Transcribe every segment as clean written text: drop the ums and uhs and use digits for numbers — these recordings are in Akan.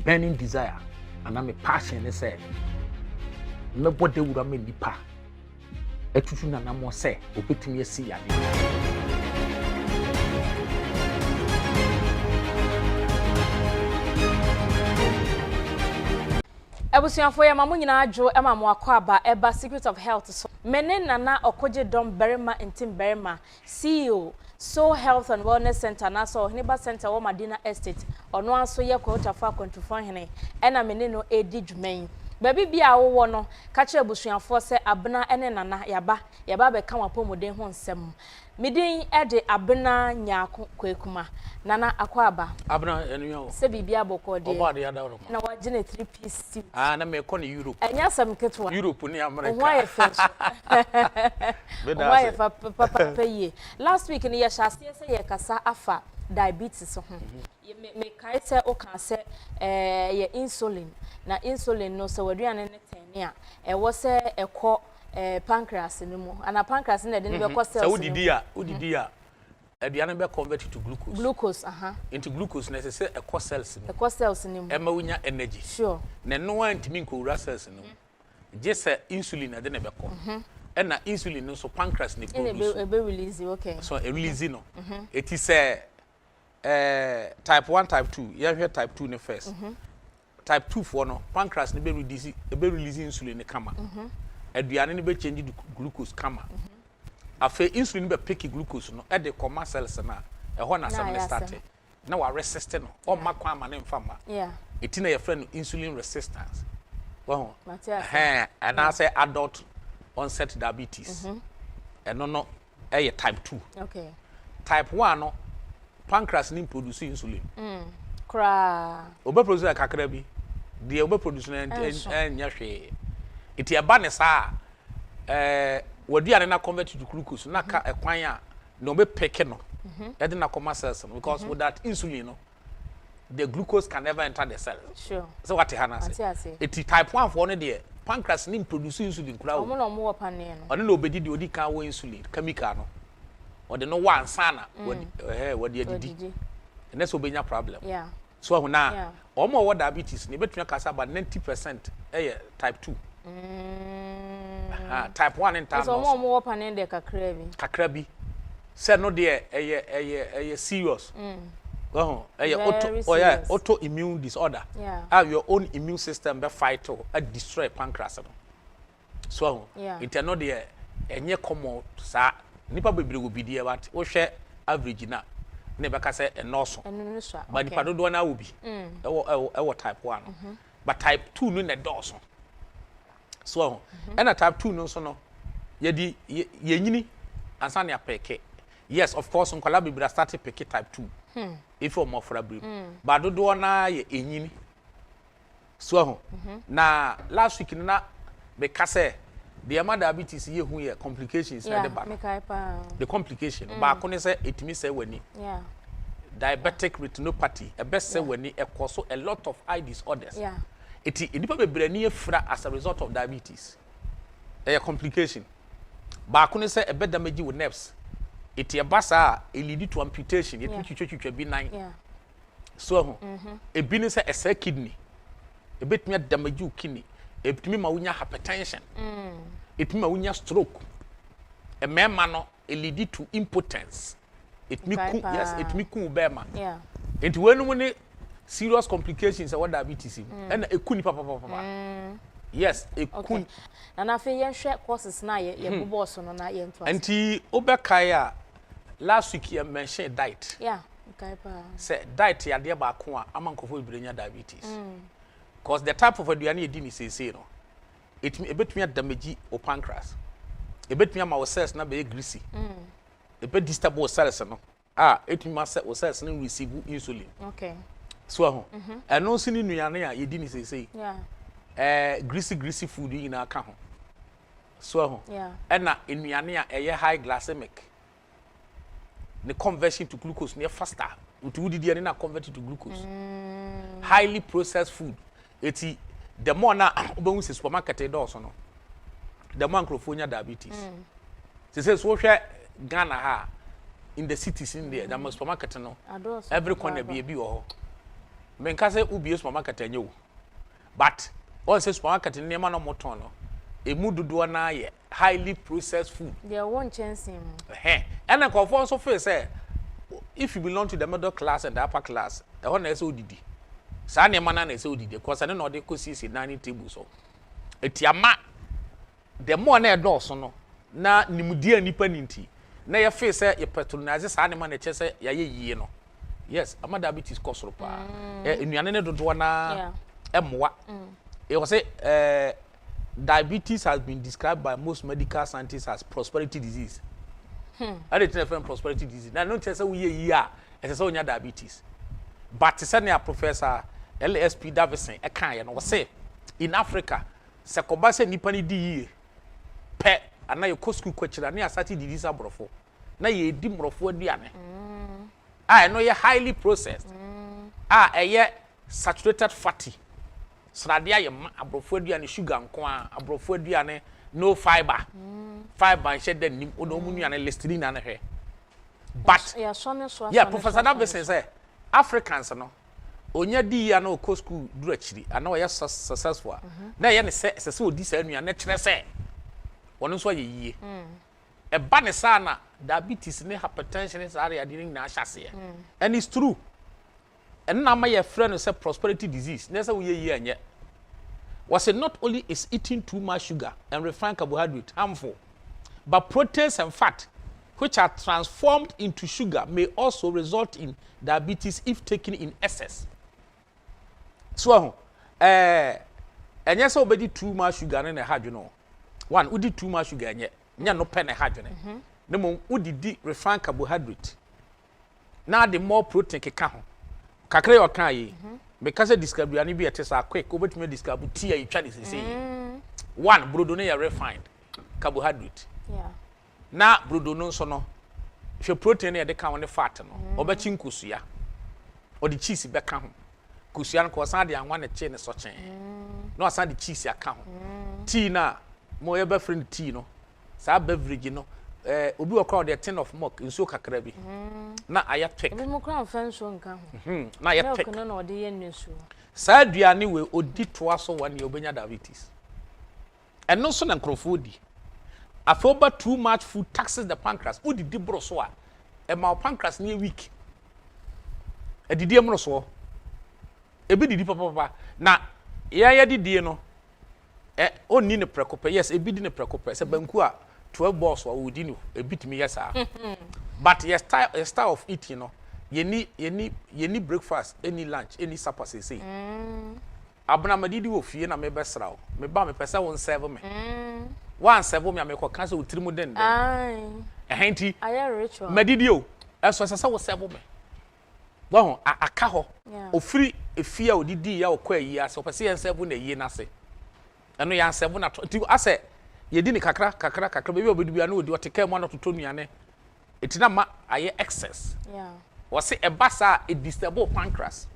burning desire and I'm a passion say me body wura me nipa etutu na mo say obetumi asi yade Ebusuafo ya mamu nyina adwo ema mo akwaba eba Secret of Health so mene nana Oheneba Ntim Barimah CEO So Health and Wellness Center na so Oheneba Center wo Madina Estate ono aso ye kwotafo akontufo hene ena mene no edi dwuman baby bia wo no ka kire ebusuafo se abena ene nana yaba be ka wapomoden ho nsem midin ede abena nyaako kwekuma nana akwaba abena enyo se bibia boko de oba de yada ro na wagene 3-piece suit na me ko ne Europe enya sam ketwa Europe ni America why fetch why papa ye last week ni ya shase se ye kasa afa diabetes ho me kai se o kan se ye insulin na insulin no se waduane ne tene a wo se ekọ pancreas ni mu ana pancreas na de ne be ko cells so udidi a aduane be convert to glucose into glucose na se ekọ cells ni mu e ma wunya energy sure na no antimi nkowura cells ni je se insulin na de ne be ko and na insulin no so pancreas ni produce e be release okay so e release no it is type 1 type 2 you hear type 2 ne first type 2 for no pancreas ne be release insulin ne kama aduane ne be change glucose kama afa insulin be pick glucose no e de comma cells na e ho na some start na wa resist no o makwa ama ne mfama yeah it na your friend insulin resistance well and I say adult onset diabetes and no type 2 okay type 1 no pancreas ni produce insulin kra obe produce kakra bi de obe produce na enya hwe iti aba ne sa waduane na convert to glucose na ka ekwan a na obe peke no e de na comma cells because with that insulin no the glucose can never enter the cell sure so what hana say iti type 1 for no de pancreas ni produce insulin kura o mo no mo pane no ono na obedi de odi kan wo insulin chemical no o de no one sana wadi adidi and so obenya problem yeah so huna omo wo diabetes ni betuna kasa about 90% type 2 type 1 and type so omo wo pane de kakra bi say no de serious autoimmune disorder have your own immune system be fight or destroy pancreas so it no de enye common sa nipa bebre go bidie wat wo hwe average na be ka say enoso ba nipa dodo na wo bi ewo type 1 but type 2 no na doso so and type 2 no so no ye nyini ansa na apeke yes of course nkola bebre start pick type 2 if you more for a brief but dodo na ye enyini so na last week na be ka say the diabetes ye hu ye complications na de ba the complication ba ko ne say etimi say wani diabetic retinopathy e be say wani e cause a lot of eye disorders eti enipa bebre ni efra as a result of diabetes a complication ba ko ne say e be damage with nerves eti e basa e lead to amputation ye twitwitwa bi nan so e bi ne say e say kidney e betumi damage u kidney etumi ma wunya hypertension etumi ma wunya stroke e mema no e lead to impotence etumi etumi ku bema enti wenu mu ne serious complications e diabetes and e kuni papa yes e kun na fe yen hwe courses na ye bubo so no na ye ntwa enti obekai a last week ye mention diet okay pa say diet ya de ba ko a amankofo ibrenya diabetes because the type of aduane e di ni say no ebetumi damage o pancreas ebetumi ma o cells na be greasy disturb cells no etumi ma cells na receive insulin okay so ho eno sini nuane a ye di ni say greasy food ina aka ho so ho na enuane a eye high glycemic the conversion to glucose near faster utudi na convert to glucose highly processed food eti the more na obanwu se supermarket e do so no the more microphone diabetes say so hwe Ghana ha in the cities in there the supermarket no every corner be wo ho men ka say ubi supermarket enyo but all say supermarket ni ma no moton no emu dodo na ye highly processed food they won't chance him and the conform so face say if you belong to the middle class and the upper class e ho na say odidi sa na ma na say odidi because na no dey kosi dining table so etiama the more na do so no na nimudi anipa ninti na ye face say ye patronize sa na ma na che say ya ye yie no yes ama diabetes kosoro pa enuane ne dodo na emwa e was say diabetes has been described by most medical scientists as prosperity disease. I didn't tell prosperity disease. Now, don't tell us we year as a diabetes. But senior Professor LSP Davison, a kind of say in Africa, Sakobase Nipani di pe and now your school question and near Sati disease abrofo. Now ye dim rofo diane. I know you're highly processed. A yet saturated fatty. Sradia ye abrofo aduane sugar nko abrofo aduane no fiber fiber shed den nim odomu nuane listerine na hwe but yeah Professor Davison say Africans no onya di ya na oko school duru akiri ana o ye successful na ye ne se odi sa nuane kire se wono so ye yie e ba ne sa na diabetes ne hypertension is area di na ahase and it's true. And now my friend say prosperity disease. Never we year and yet. Was it not only is eating too much sugar and refined carbohydrate harmful, but proteins and fat, which are transformed into sugar, may also result in diabetes if taken in excess. So, and yes, obedi too much sugar and a hard, you know. One, we did too much sugar and yet, no pen a hard, you know. No more, we did refined carbohydrate. Now the more protein can kakra yo kan yi because I describe you ani be tesa quick obetime describe tea you try this say one brodo no refined carbohydrate na brodo no so no hwe protein e de kan won fat no obechi nkusua o de cheese be kan ho kusua no ko san de anwa ne che ne so chen no san de cheese aka ho tea na mo ye be friend tea no sa beverage no obi okra the tin of milk nso kakra bi na aya pick obi mo kra fan so nka ho na aya pick no na ode ye nsu sa aduane we odi to aso wan ye obenya diabetes eno so na nkrofo di afoba too much food taxes the pancreas odi di bro so a e ma pancreas na weak edidi emro so ebi didi papa na ya didi no oni ne prekope yes ebi di ne prekope se banku a 12 balls or within you a bit me yes but your style of eating, you know, you need breakfast, any lunch, any supper say. Abna madidi wo fie na me besra wo. Me ba me pesa won serve me. One serve me me ko cancel with 3 mo den. Ai. Ehenti. Aya ritual. Madidi o. Eso sesa wo serve me. Wo aka ho. Ofiri efie a odidi ya okwa yi ase. Opese yen serve na yi na se. Eno yan serve na ase yedi ni kakra bebi obedu bia na odi oteka mu na toto nuane etina ma aye excess wose ebasa e disturb pancreas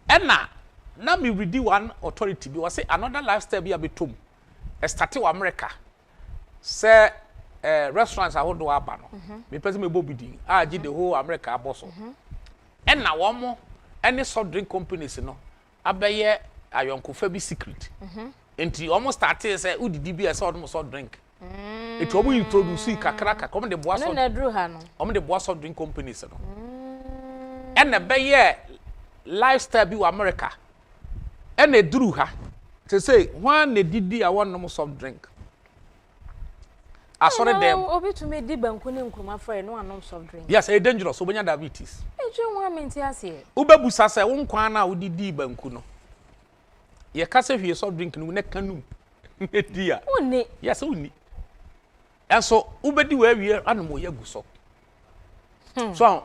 ena na me ready one authority bi wose another lifestyle bi abetom e start wa America say restaurants ahodo aba no me pese me bobidi agi the whole America aboso ena wo mo any soft drink companies no abaye ayonkofa bi secret enti almost started say udidi bi ese odum so drink it omo introduce kakra come the boss na dru ha no omo the boss of drink companies no and na be ye lifestyle bi wa America and na dru ha to say one na didi a won no soft drink asore dem obi to me di banku ne nkruma for no anom soft drink yes e dangerous obenya diabetes e ju nwa menti ase ubebusa say won kwan na udidi banku no ye kase hwie soft drink no ne kanum edia uni yes uni enso ubedi we wie anomo ya guso so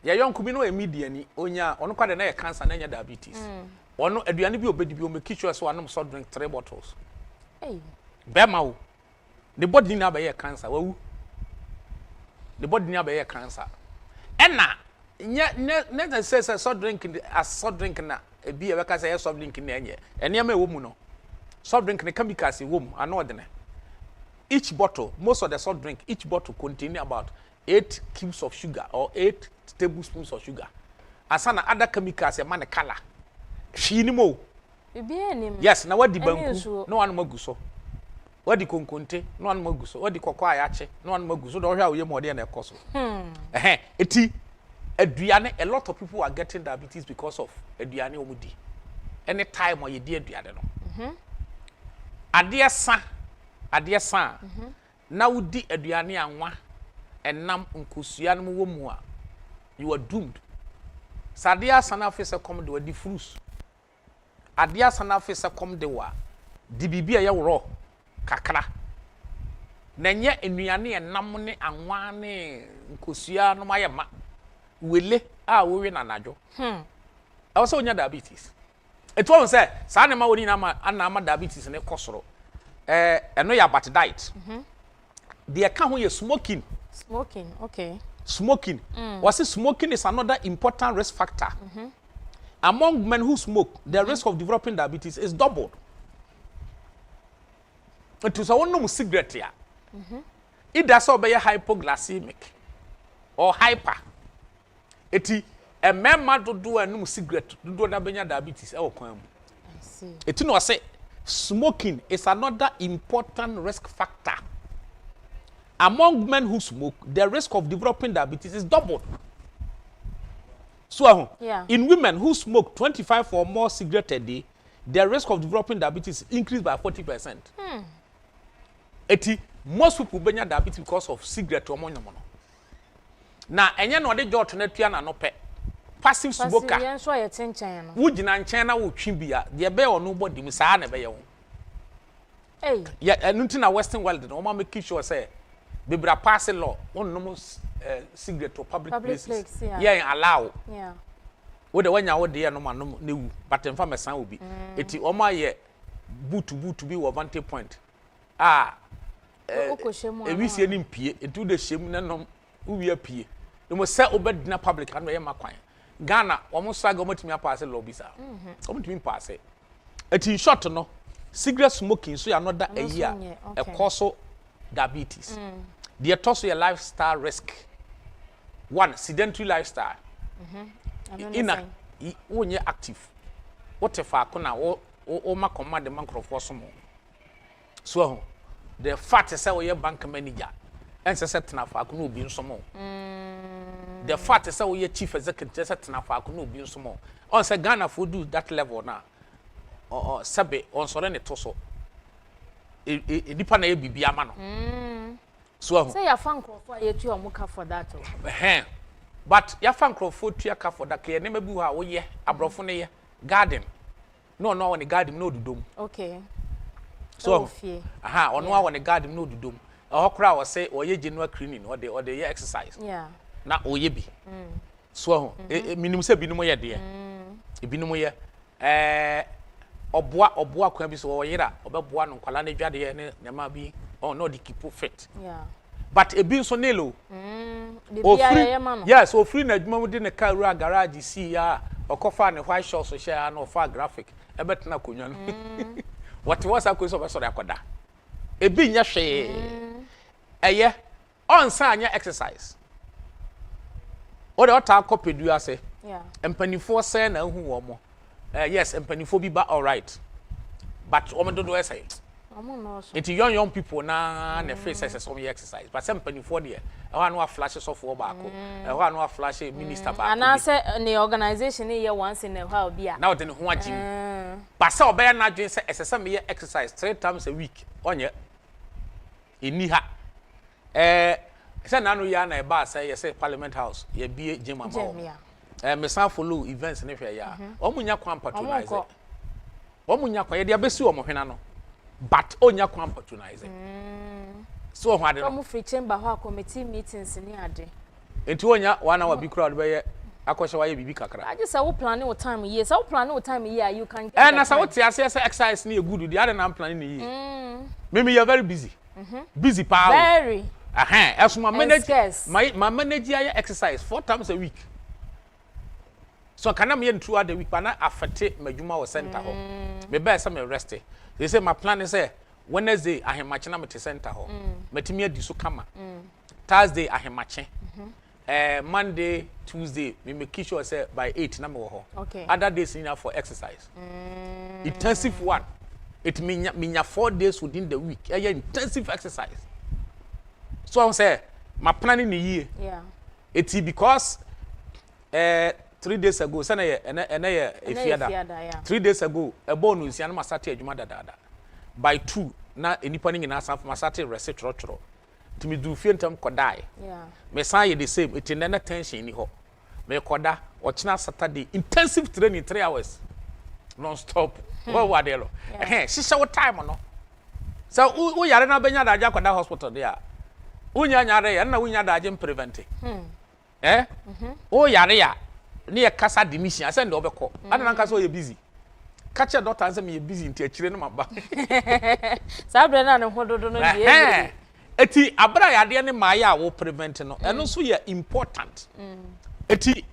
ye yonku bi no e media ni onya ono kwade na ye cancer na nya diabetes ono aduane bi obedi bi o make sure so anom soft drink 3 bottles bema wo the body na ba ye cancer wawu the body na ba ye cancer ena ne say soft drink as soft drink na ebi e beka say soft drink na enye eniam e wo mu no soft drink ne chemicals e wo mu ano de ne each bottle most of the soft drink each bottle contain about 8 cubes of sugar or 8 tablespoons of sugar asana other chemicals e ma ne color hwi ni mo Ebi yes na wadi banku no anu magu so wadi konkonte no anu magu so wadi kokko ayache no anu magu so do hwa wo yem ode na ekoso eti aduane a lot of people are getting diabetes because of aduane omudi any time o ye di aduane no ade sa na wodi aduane anwa enam nkosua no wo mu a you are doomed sade asana afese come de wadi fruits ade asana afese come de wa di bibia ye woro kakra na nye enuane enam ne anwa ne nkosua no mayema wele a wowe na najo also onya diabetes it won't say sa ne ma woni na ma anama diabetes ne kosoro eno ya bat diet the account ho ye smoking okay smoking was it smoking is another important risk factor among men who smoke the risk of developing diabetes is doubled it is one cigarette ya it does obey hypoglycemic or hyper eti emema dodo anum cigarette dodo na benya diabetes e wokwan mu I see eti no say smoking is another important risk factor among men who smoke the risk of developing diabetes is doubled so in women who smoke 25 or more cigarettes a day the risk of developing diabetes increased by 40%. Eti most people benya diabetes because of cigarette or money. Na enye no de jot na tua na no pe passive smoker yen so ye tenchen no wo gina nchen na wo twi bia de be ono body mi saa na be ye wo ya enunti na western world no ma make sure say bebra pass law onnom cigarette or public places yeah allow wo de wanya wo de ye no ma no newu but emfa mesan obi eti o ma ye boot bi wo vantage point ewi sie ni mpie etu de hyem na nom uwi apie no mo se obedina public anu ye makwan Ghana omo saga omo timi apase lobby sa omo timi passe eti short no cigarette smoking so another a year a cause diabetes the toso your lifestyle risk one sedentary lifestyle ina wonye active what if akona o makoma de microphone so the fact is say we bank manager and say tena fa akona obi nsomo the fact is say we chief executive say tena fa akona obi nsomo on say Ghana for do that level na sabe on so ne to so dipa na e bibia ma no so say ya fan crofo ye tu omuka for that but ya fan crofo tu ya ka for that ke ne mabu ha wo ye abrofo ne ye garden no on the garden no dudom okay so ono wa ne garden no dudom okra wo say oye general cleaning or the ye exercise na oye bi so minimum say binum ye de binum ye oboa kwa bi so oyira obeboa no kwala na dwade ye ne ma bi no the keep fit but e bi so nelo yes o free na adwuma mu de ne car ru garage see ya okofa ne white shorts so share na ofa graphic e betena konwa no what was akoso be so de akoda e bi nya hwe eye onsa anya exercise o de ota akopedu ase empanifo se na hu wo mo yes empanifo bi ba all right but o me do say it's young people na na face some exercise but some empanifo de e wa no flashes of wo baako e wa no flash minister baako ana say the organization here once in a while bia now de ho agim but say obeya na dwen say exercise me exercise 3 times a week onye eni ha say na no ya na e ba say say parliament house ye bie gym ama me san follow events ne hwe ya omunya kwan patronize omunya kwan ye de abesi o mo hwena no but onya kwan patronize so ho ade no omu free chamber ho committee meetings ni ade enti onya wana wa bi crowd be ye akoshe wa ye bibi kakra aje say wo plan wo time ye say wo plan wo time ye you can na say wo tia say exercise ni e good di ade na plan ni ye me you very busy busy power very as my manager my manager exercise 4 times a week. So can I mean throughout the week, but I affect my center home. Me best some rest. They say my plan is Wednesday I have matching at center home. Metimia di so kama. Thursday I have matching. Monday, Tuesday, me make sure say by 8 na me wo ho. Okay. Other days in for exercise. Intensive one. It mean 4 days within the week. Intensive exercise. So I say my planning the year. Yeah. It's because 3 days ago, sana if 3 days ago, a bonus yana masate adwuma dada. By 2 na enipa ni nyina san masate rese trotro. To me do fientam kodai. Yeah. Me say the same. It in tension ni ho. Me koda ochina Saturday intensive training 3 hours. Non stop. What were they lo? Shisha what time no? So who yare na benya da koda hospital there. Unya nyare na unya da je prevent. O yare ya na ye kasa demission ase ndo obekọ. Ada na kasa o ye busy. Catch a doctor say me busy nti akire no maba. Sabre na ne hododo no die. Eti abra yade ne maya wo prevent no. Eno so ye important. Eti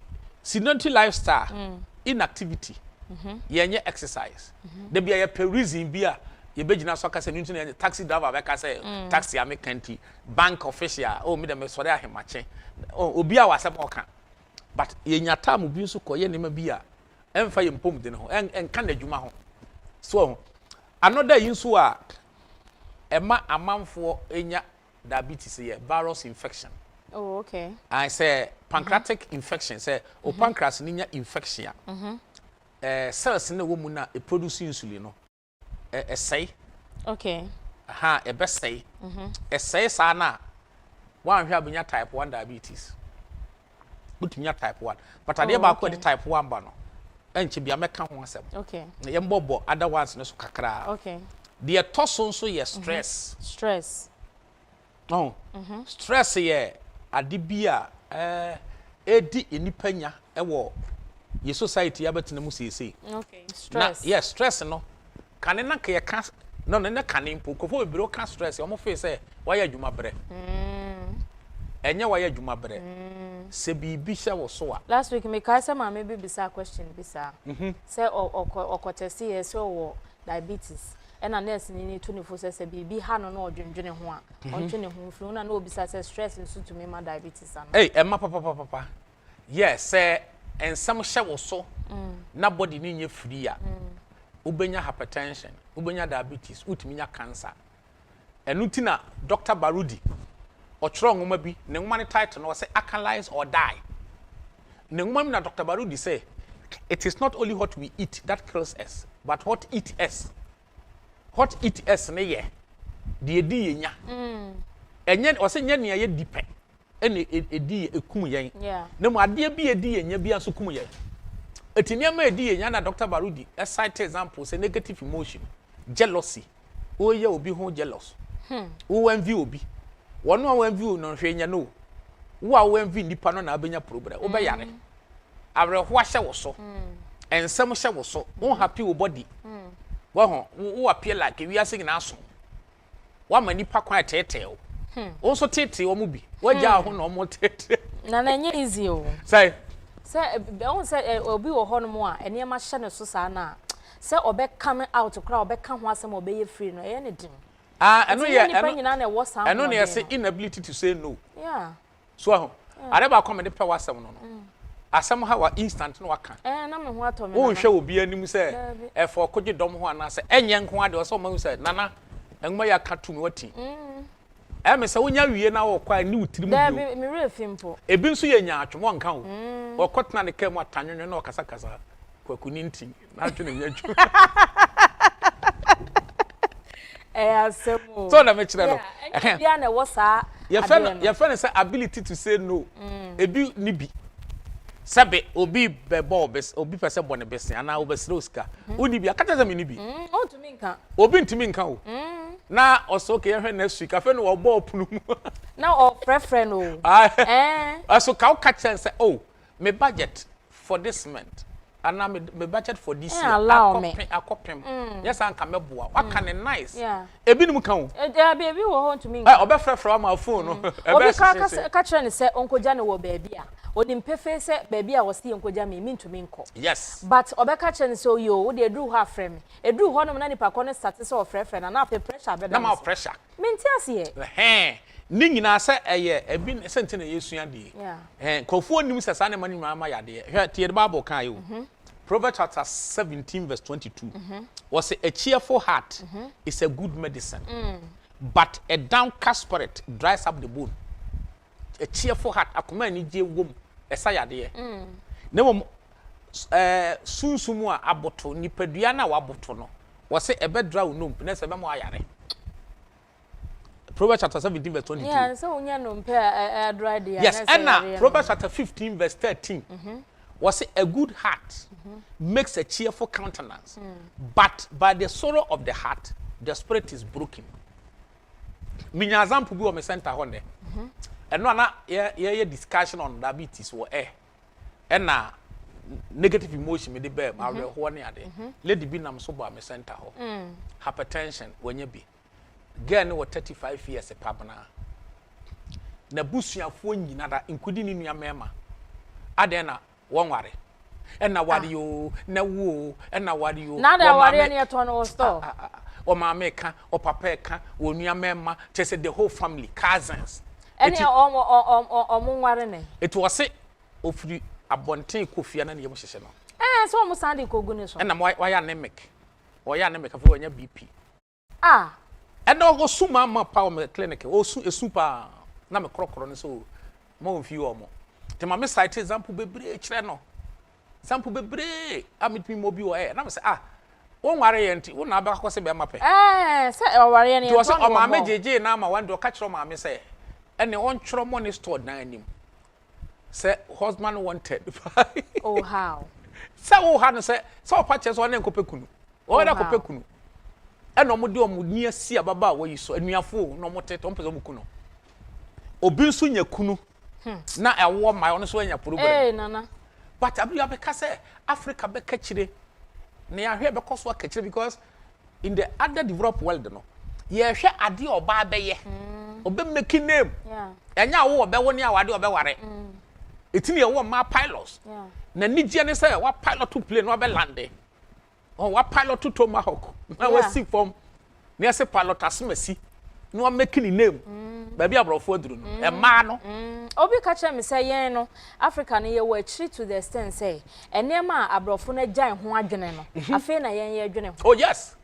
sedentary lifestyle, inactivity. Yenye exercise. There be a reason bia ye begina so kasa nti na taxi driver be kasa taxi amekanti bank official me dem sori ahemache obi a wasem oka but ye nyata mu bi so koye ne ma bia emfa ye mpom de ne ho enka na dwuma ho so another yin so a ema amanfo enya diabetes ye virus infection. Oh, okay. I say pancreatic infection say o pancreas ni nya infection. Cells na wo mu na e produce insulin no. Say. Okay. A best say. Say sana. One have been type 1 diabetes. But me type 1. But I never call the type 1 bano. And she be a meka ho asem. Okay. Yembobo other ones no so kakra. Okay. The toson so ye stress. Stress. Oh. Stress ye adibia edi enipanya ewo ye society abetina mu sese. Okay. Stress. Yes, stress no. Kane na ke ka no na kane mpo kofo biro ka stress o mo fe say waya adwuma bre enye waya adwuma bre se bibi hye wo so a last week me ka say ma me bi bisa question bisa say okotesi ye so wo diabetes and nurse ni 24 say bibi ha no na odwendwene ho a ontwene ho flu na obisa say stress nso to me ma diabetes an eh emma papa yes say ensam hye wo so na body ni nye free a ubenya hypertension, ubenya diabetes, utiminya cancer. Enutina Dr. Barudi ochro ngoma bi ne ngoma ne title no say alkalize or die. Ne ngoma na Dr. Barudi say it is not only what we eat that kills us, but what eat us. What eat us ne ye. De edi ye nya. Enye o say nya ne ye dipe. Ene edi ekum yen. Ne mu ade bi edi ye nya bi aso kum yen. Etiniama edi ye nya na Dr. Barudi a cite example say negative emotion, jealousy. O ye obi ho jealous. O envy obi. Wono a envy no hwe nya no. Wo a envy nipa no na abenya problem. Wo be yare. Awre ho ahye wo so. Ensem hye wo so. Wo happy wo body. Wo ho wo appear like we are saying na so. Wa ma nipa kwa tete o. O so tete o mu bi. Wa ja ho na o mo tete. Na na nye easy o. Say say obi wo ho no mo a ene ma hye ne so sa na say obe come out kra obe ka ho asem obe ye free no ye ne dim eno ye say inability to say no. Yeah. So areba come de pe wasem no no asem ha wa instant no waka na me ho ato me wo hwe obi anim say e for koje dom ho ana say enye nko ade o so ma say nana enma ya ka to me wati me say wonya wie na wo kwa ni utiri mu bio me refi mpo ebi nso ye nya atwo nka ho wo kotna ne kam atanyonyo na okasa kasa kwakuni nti na atwo ne nyatwo asemo so na me kire no bia na wo sa your friend say ability to say no ebi ni bi sabe obi bebo bes obi pese bone bes ana obesre osika odi bi akata za me ni bi o to me nka obi ntimi nka o na oso ke hwe next week afa no obo opunu mu na o preference o aso ka o catch say oh me budget for this month ana me budget for this year akopem yes anka meboa waka ne nice ebi nim ka o ebi wo ho ntimi nka obefrefra ma phone no obi ka catch ne say onkoja ne wo baabi a odim pefe say baabi a wo see onkoja me ntumi nko yes but obi ka catch ne say yo wo de edru ho afrem edru ho no na nipa ko ne start say ofrefre na pe pressure be na ma pressure menti ase ni nyina se eye ebi sente na yesua de kofo nim se sa na mani ma yade hwe tie the Bible kan yo Proverbs chapter 17 verse 22 was a cheerful heart is a good medicine but a downcast spirit dries up the bone. A cheerful heart akoma ni je wom esa yade na wom sunsumu a aboto nipadua na waboto no was a bedra unum na se be mo ayare. Proverbs chapter 17 verse 22. Yeah, so unya no mpe dry there. Yes, and now Proverbs chapter 15 verse 13 was a good heart makes a cheerful countenance, but by the sorrow of the heart the spirit is broken. Minya example bi o me center honde. And no na ye discussion on diabetes wo and na negative emotion me de be ma we ho ne ade. Lady bi nam so bo me center ho. Hypertension wenye bi. Girl no 35 years e pabna. Na busuafo nyina da including ni nua mema. Ade na won ware. And na ware yo, na wo, and na ware yo. Na da ware ne to no store. O mama ka, o papa ka, o nua mema, say the whole family, cousins. Any o ware ne. It was say ofri abonten kofia na ne yem hyehye no. So mo sande kogu ne so. And na why anemic. Why anemic afi wonya BP. And no go suma ma pa me clinic o super na me krokro ne so mo mfi o mo te ma me cite example bebre kire no sample bebre amitimi mo bi o na me say won ware ye nti won na ba kwose be ma pe say o ware ye ne to so o ma me jeje na ma wan do ka kire ma me say ene on kire mo ne store dan anim say husband wanted. Oh how say o ha no say o pa che so na nkopekunu o da kopekunu eno mo de omuni asi ababa wo yi so anuafo no mo tete on pese mo kuno obi nso nya kunu na ewo ma ono so anya problem nana but abi abeka say Africa be kachire na ya hwe be koso akachire because in the other developed world no ye hwe ade oba be ye obe make name enya wo obe wo ne awade obe ware etini ye wo ma pilots na nigye ne say wa pilot to plane no be lande. Oh, what pilot to Tomahawk? I was sick from near say pilot asmesi. No one making a name. Baby, I brought forward. A man. Obi catch me say, yeah, no, Africa near were treat to the extent say, and near ma, I brought for a giant one general. I feel a young general. Oh, yes.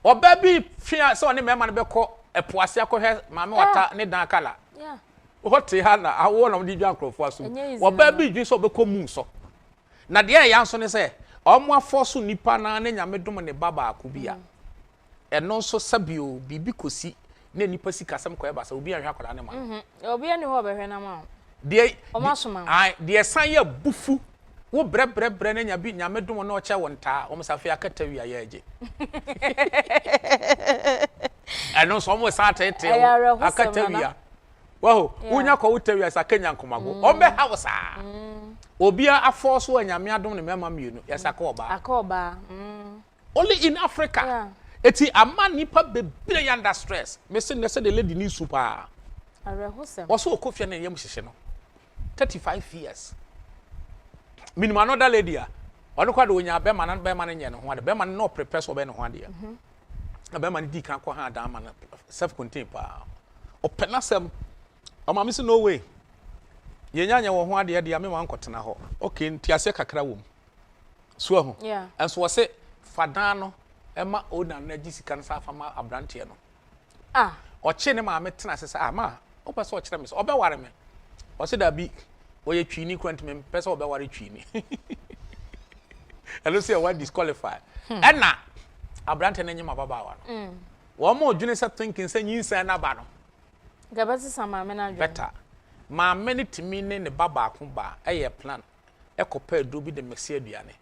Or baby, fear so any man be called a poisiaco hair, mamma, water, need that color. Yeah. What they had, I won on the jungle for us. Or baby, you so become so. Now, dear Yanson say. Omwa force nipa na ne nyame dom ne baba akubia eno so sabio bibi kosi ne nipa sika sam ko eba sa obi anhwa akoda ne ma obi ani ho behwe na ma de omasoma ai de san ya bufu wo bre ne nyabi nyame dom na oche wonta o msafi akata wi aye age eno so mo sa tete akata wi wow unya ko utawi asa kenya nkomago ombe hausa obia aforso anyame adom ne mema mienu yesaka oba only in Africa eti amani pa bebre under stress me say the lady ni super arehosem also okofia na yem hyehye no 35 years minimum another lady ono kwa do onya be man na nye no ho ade be man no prepare so be no ho ade na be man di kan ko ha da man self contained pa openasem amami say no way yenya wo ho ade ade ame wan kotena ho okay ntiase kakra wom so ho enso wo se fadan no ema ona na gisika na safa ma abrante no o che ne ma metena se ma o pese o kire me so obe ware me o se da bi o ye twini kwant me pese obe ware twini elo se wa disqualify na abrante na nyima baba wa no wo ma odwene se thinking se nyinsa na ba no gabasi sama me na adwene better ma many timi ne baba akoba eye plan ekopa do bi de mexia aduane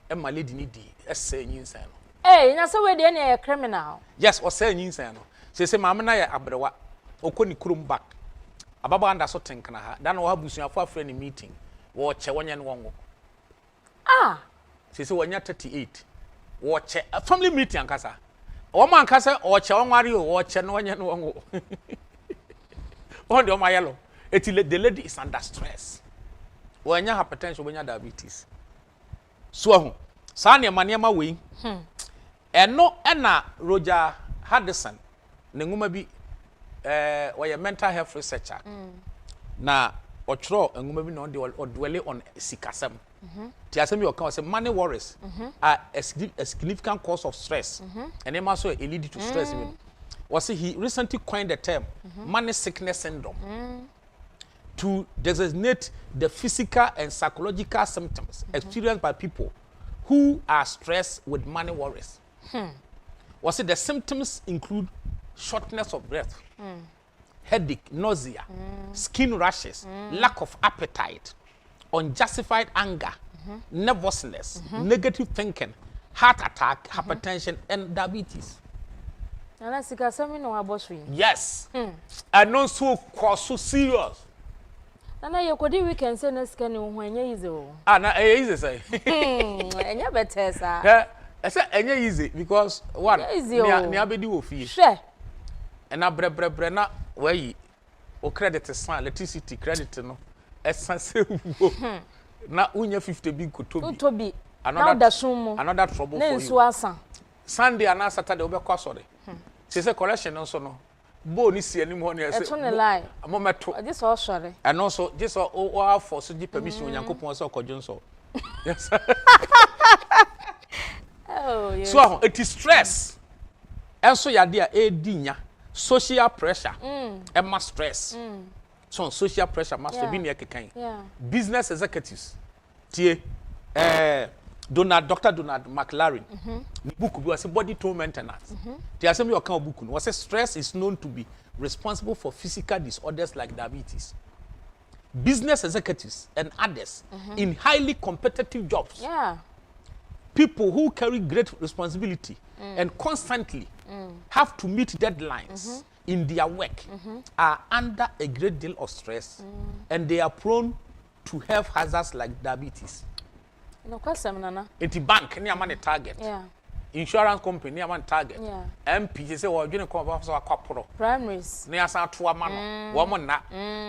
e ma lady ni di ese nyinsan no na so we de na criminal yes o say nyinsan no se ma me na ye abrewa okoni krom back ababa anda so tenkana ha da na wo abusuafo afre ni meeting wo che wonye ne wongo se wonya 38 wo che family meeting ankasa wo man ankasa o che wonware o wo che no wonye ne wongo on de o ma yellow the lady is under stress. Wanya hypertension, wanya diabetes. So, Sanya Maniama we. And no, Anna Roger Haddison, Nenguma be a mental health researcher. Na ochro ngoma bi no dwell on sikasem. Ti asem you can say money worries are a significant cause of stress. And they also lead to stress. He recently coined the term money sickness syndrome to designate the physical and psychological symptoms experienced by people who are stressed with money worries. The symptoms include shortness of breath, headache, nausea, skin rashes, lack of appetite, unjustified anger, nervousness, negative thinking, heart attack, hypertension, and diabetes. Yes. And also so serious. Nana you could weekend say next can when you easy. Na easy say. And you better sir. I say enya easy because one ni abedi wo fie. Sure. And na bre na wey o credit san electricity credit no esanse wo. Na unya 50 big ko tobi. Another trouble for you. Sunday and Saturday we be kwasore. Say say collection nso no. Bo ni si anim ho na say. Eto ne lie. Amometo. This all sorry. And also just all for so permission Onyankopon so okodwonso. Yes. Oh, yes. So it is stress. And so ya there dinya social pressure. And stress. So social pressure must be near kekan. Business executives. Tie Dr. Donald McLaren. Book was body tone maintenance. The assembly of book was stress is known to be responsible for physical disorders like diabetes. Business executives and others in highly competitive jobs. People who carry great responsibility and constantly have to meet deadlines in their work are under a great deal of stress and they are prone to health hazards like diabetes. No question, Nana. It's bank near money target. Insurance company near man target. MP say we going to come up so a couple primaries. Near sa to a man. Woman na.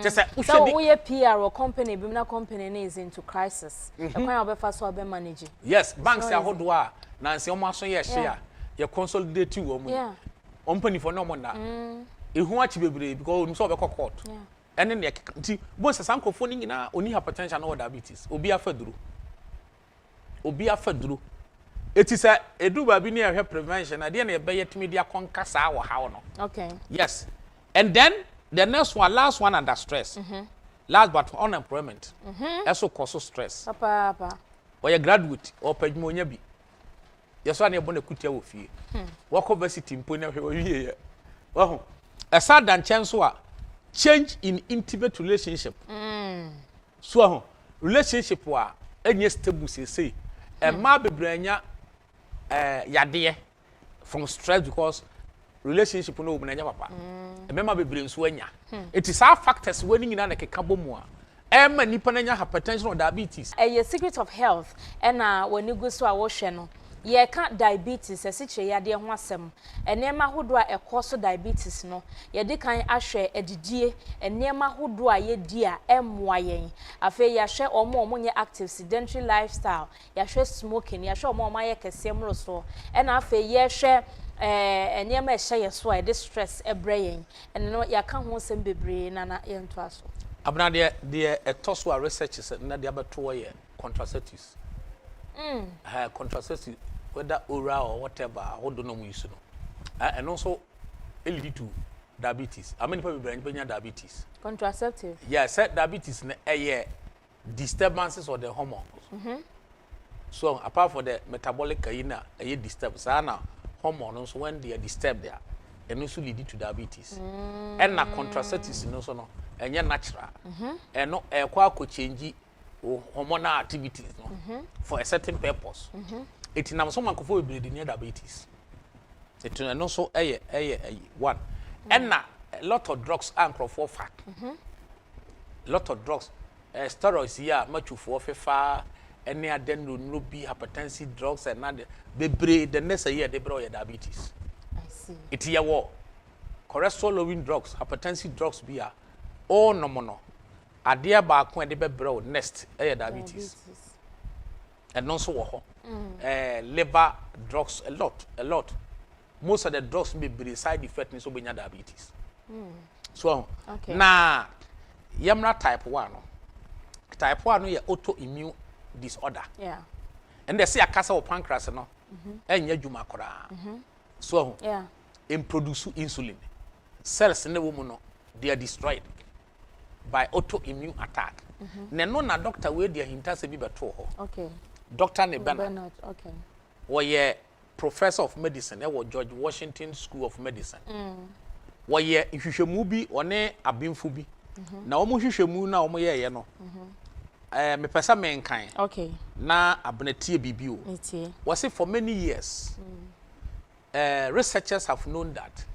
Just say so we PR or company, bimna company is into crisis. The kind of first so be manage. Yes, banks are hold wa. Na say omo so ye share. You consolidate you omo. Company for no man na. Ehu achi bebre because we so be court. And then the both say sankofo ni na oni hypertension or diabetes. Obi afaduru. It is a do baby near prevention. I didn't be yet media concasa or how no. Okay. Yes. And then the next one, last one under stress. Last but unemployment. Also causes stress. Papa. Or a graduate or pejmonia be. Yes, one you're born a kutia of you. Walk over city in Puna here. Oh, a sudden chance change in intimate relationship. So, relationship wa any stable say. And ma bebranya yade from stress because relationship no obenanya papa e mema bebre nso anya it is our factors winning na keka bomu a ma nipa nanya hypertension or diabetes a secret of health and when you go so a wo hwe no ye ka diabetes esiche yade ho asem enema hodo a ekoso diabetes no ye de kan ahwe edidie enema hodo a ye di a emwa yen afa ya hwe omo nye active sedentary lifestyle ya hwe smoking ya hwe omo ye kese mro so ena afa ye hwe enema ehye ye so a de stress ebrayen en no ya ka ho sem bebre na ye nto aso abna de etoso research na de abeto ye contraceptives contraceptives whether oral or whatever, how do no use no. And also, it lead to diabetes. How many people have diabetes? Contraceptive. Yeah, said diabetes is disturbances of the hormones. So apart from the metabolic kaina, a disturb. Sana hormones when they are disturbed there, and also lead to diabetes. And na contraceptives no so no, and you're natural. And no, a quite change hormonal activities no, for a certain purpose. It is now someone who will be near diabetes. It is also one. And a lot of drugs are for fat. A lot of drugs, steroids here, much for far, any other no be hypertensive drugs and other. They breed the next year they brought diabetes. I see. It is a war. Cholesterol lowering drugs, hypertensive drugs be all no. A dear back when they brought next diabetes. And also liver drugs a lot. Most of the drugs may be side effect in so many diabetes. So na yamra type 1 no. Type 1 no ye autoimmune disorder. Yeah. And they say akasa o pancreas no. Enya dwuma kora. So yeah. In produce insulin. Cells in the woman no they are destroyed by autoimmune attack. No na doctor we dia hinta se bi beto ho. Okay. Dr. Bernard. Okay. Woye professor of medicine e George Washington School of Medicine. Woye hwehwemu bi one abemfu bi. Na omo hwehwemu na omo ye no. Me pesa menkan. Okay. Na abnetie bibi o. Was it for many years? Researchers have known that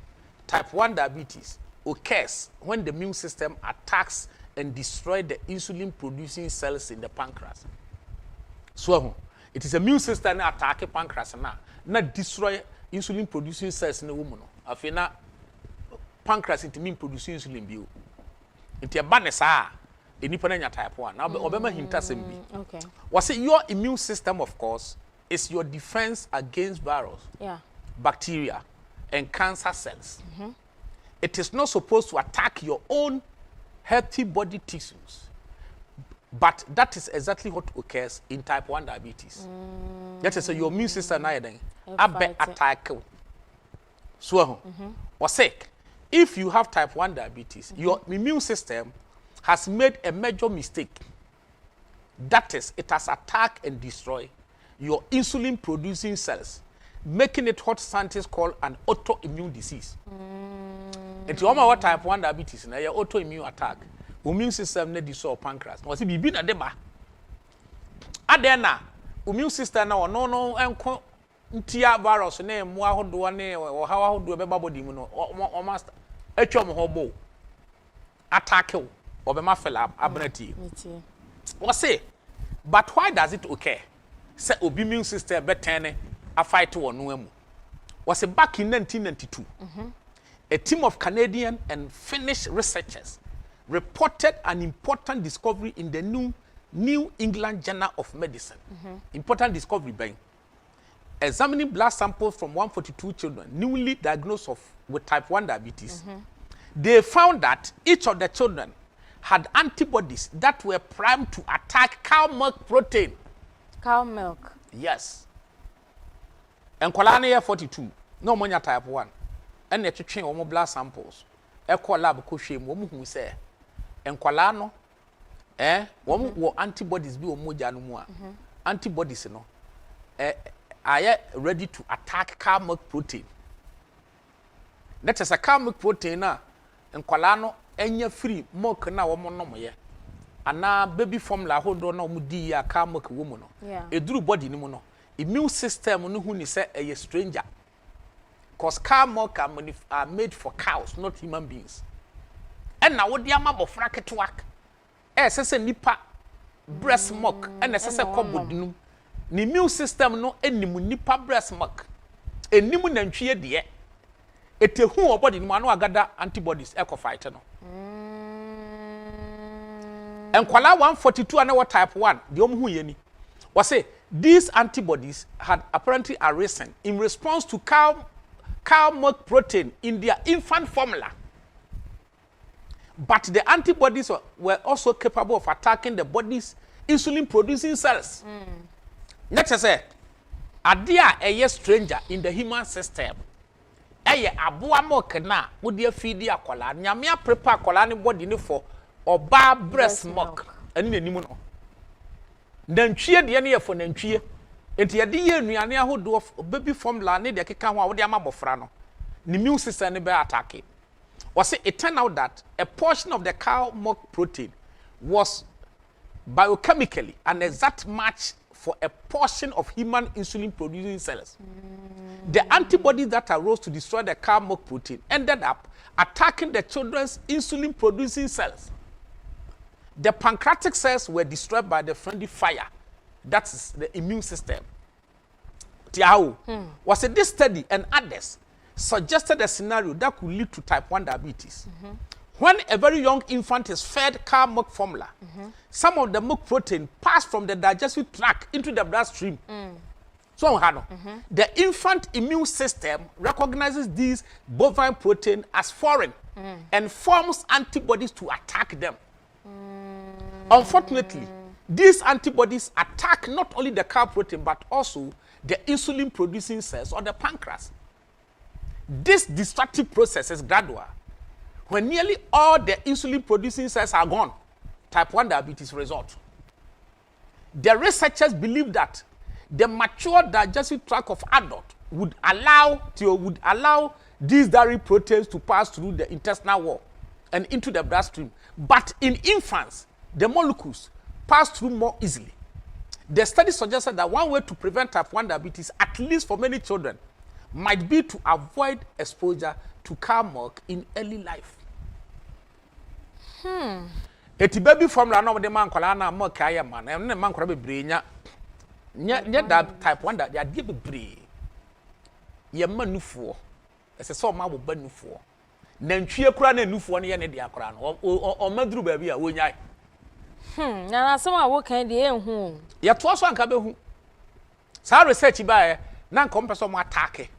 type 1 diabetes occurs when the immune system attacks and destroys the insulin producing cells in the pancreas. So it is a immune system that attack the pancreas na destroy insulin producing cells in the woman. Afina pancreas it mean producing insulin bio. It eba ne saa enipa na type 1. Now obema hinta sembi. Okay. Was it your immune system, of course, is your defense against virus, bacteria, and cancer cells. It is not supposed to attack your own healthy body tissues. But that is exactly what occurs in type 1 diabetes. That is your immune system now attack. So, or sick. If you have type 1 diabetes, your immune system has made a major mistake. That is, it has attacked and destroyed your insulin producing cells, making it what scientists call an autoimmune disease. It's what type 1 diabetes, na your autoimmune attack. Immune system ne disorder pancreas. Was it bibi na deba? Adena, immune system na no enko ntia virus na emu ahodo na o hawa ahodo beba body mu no o master etwom hobo attack o obema fella abnati. Was say, but why does it occur? Say obi immune system betene a fight one no emu. Was it back in 1992? A team of Canadian and Finnish researchers reported an important discovery in the New England Journal of Medicine. Important discovery being examining blood samples from 142 children newly diagnosed with type 1 diabetes. They found that each of the children had antibodies that were primed to attack cow milk protein. Cow milk? Yes. And Kolania 42, no money type 1. And they train all blood samples. Echo lab coaching, woman who say, and Kolano, one were antibodies be omoja no more. Antibodies, no, are ready to attack cow milk protein. That is a cow milk protein, and Kolano, any free milk now, woman no more. And now baby formula hold on no mudi ya cow milk woman. A drew body no more. Immune system no who say a stranger. Because cow milk are made for cows, not human beings. And now what the amount of racket work? Say nipa breast milk and say cobodinum. The immune system no any nipa breast milk. A nimu nantwie de. Ete hu obody no anu agada antibodies eco fight no. And kwala 142 and what type 1, the hu ye ni. Was say these antibodies had apparently arisen in response to cow milk protein in their infant formula. But the antibodies were also capable of attacking the body's insulin producing cells. Let's say, adia a stranger in the human system. Eye abua milk na would you feed the akola? Nyamia prepare akola ni body ni for or bar breast milk. And the nimuno. Then cheer the any for nantwie. Enti yade ye nuane ahodo baby formula ne de keka ho a wo de amabofra no the immune system ne be attack. Was it turned out that a portion of the cow milk protein was biochemically an exact match for a portion of human insulin producing cells. The antibodies that arose to destroy the cow milk protein ended up attacking the children's insulin producing cells. The pancreatic cells were destroyed by the friendly fire. That's the immune system. Was it this study and others suggested a scenario that could lead to type 1 diabetes? When a very young infant is fed cow milk formula, some of the milk protein pass from the digestive tract into the bloodstream. So, the infant immune system recognizes these bovine protein as foreign and forms antibodies to attack them. Unfortunately, these antibodies attack not only the cow protein but also the insulin producing cells or the pancreas. This destructive process is gradual. When nearly all the insulin producing cells are gone, type 1 diabetes result. The researchers believe that the mature digestive tract of adult would allow these dairy proteins to pass through the intestinal wall and into the bloodstream. But in infants, the molecules pass through more easily. The study suggested that one way to prevent type 1 diabetes, at least for many children, might be to avoid exposure to cow milk in early life. Eti baby formula no de man kwala na milk aye man ne man kwala bebre nya da type 1 da de bebre ye manufuo ese so ma bo banufuo nantwie kura na nufuo ne ye ne de akora no o maduru ba bi a wonyai na na some a wo kan de ehun ye to so anka behu sa research ba na nka mpeso mo attack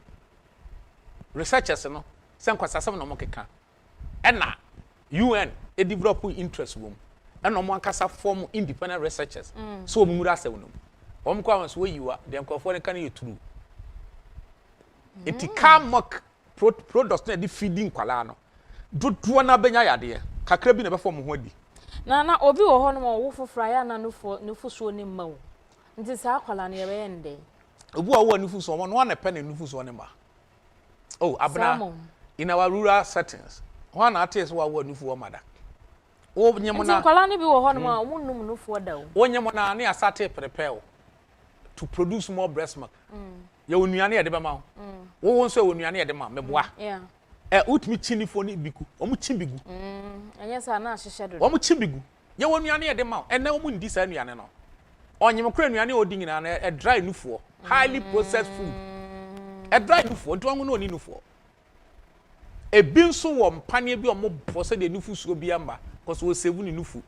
researchers no se nkwasasem no mo keka ena UN a develop interest room and no one kasa form independent researchers so mumura se wono kwa so yiwa dem ko for kan you true it can mock products na the feeding kwala no dodo na benya yade kakra bi na be form ho di na obi wo ho no wo fofra ya na nufu so ni ma wo nti sa kwala na ye be nde obi wo nufu so no na pe na nufu so ne ma oh abna in our rural settings one artist wa nufu mada o nyemona kwala ne bi wo ho no ma wo num nufu da wo nyemona na asate prepare to produce more breast milk ya onuane ya de be ma wo won so onuane ya de ma meboa yeah utmi chinifo ni bigu omu chimbigu anya sa na ahyehyɛ do omu chimbigu ya onuane ya de ma ena omu ndi sa nuane no onyem kra nuane odi nyina na a dry nufuo highly processed food a dry nufuo nto no oni nufuo ebi nso wo mpane bi omo bo se de nufu suo bi amba cause wo save ni nufu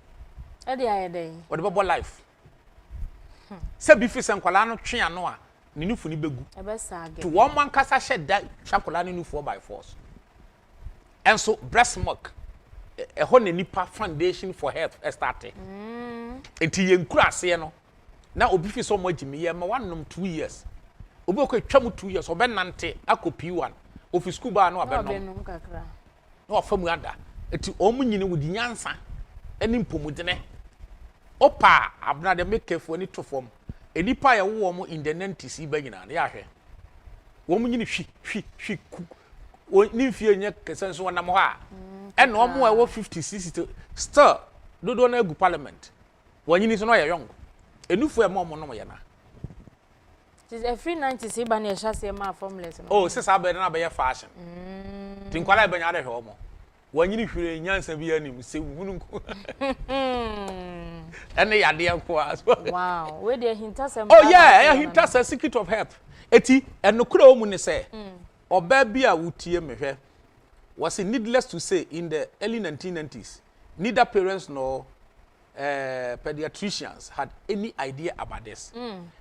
e de ayede wo de bebo life se bi fi se nkwala no twe ano a ni nufu ni begu e be saage to one man kasa hye da chakola ni nufu by force and so breast milk a ho na nipa foundation for health started enti yenkura ase no na obi fi so mo gimi ye ma wanom 2 years obi okwa 2 years obenante akopi 1 office school ba no abenom kakra no afamu ada eti omu nyine wudi nyansa eni mpomudene opa abna de make careful ni to form enipa ye wo mo in the 90s ba nyina na ya hwe wo mu nyine hwi ku ni fie nye kesenso wona mo ha ena omo e wo 50 60 still dodo na egu parliament wo nyine so no ye young enufu e mo no ye na is a free 90s ba na ehase ma formless no oh sisa ba na ba ye fashion tin kwala ba nya de hwe omo wo nyine hwire nyansa bi anim se hunu nko ene yade yanko as wow we dey hintasem oh yeah hintasem secret of health eti enokura omu ne se oba bi a wutie mehwe was it needless to say in the early 1990s neither parents nor pediatricians had any idea about this.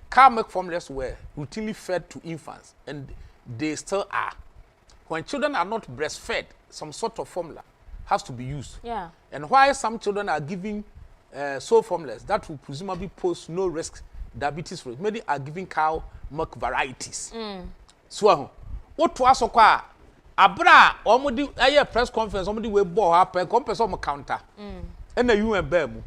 Cow milk formulas were routinely fed to infants and they still are. When children are not breastfed, some sort of formula has to be used. Yeah. And while some children are giving soy formulas that will presumably pose no risk diabetes risk, many are giving cow milk varieties. So what to ask kwa abra omudi aye press conference omudi we bo happen come person counter. And you and bemu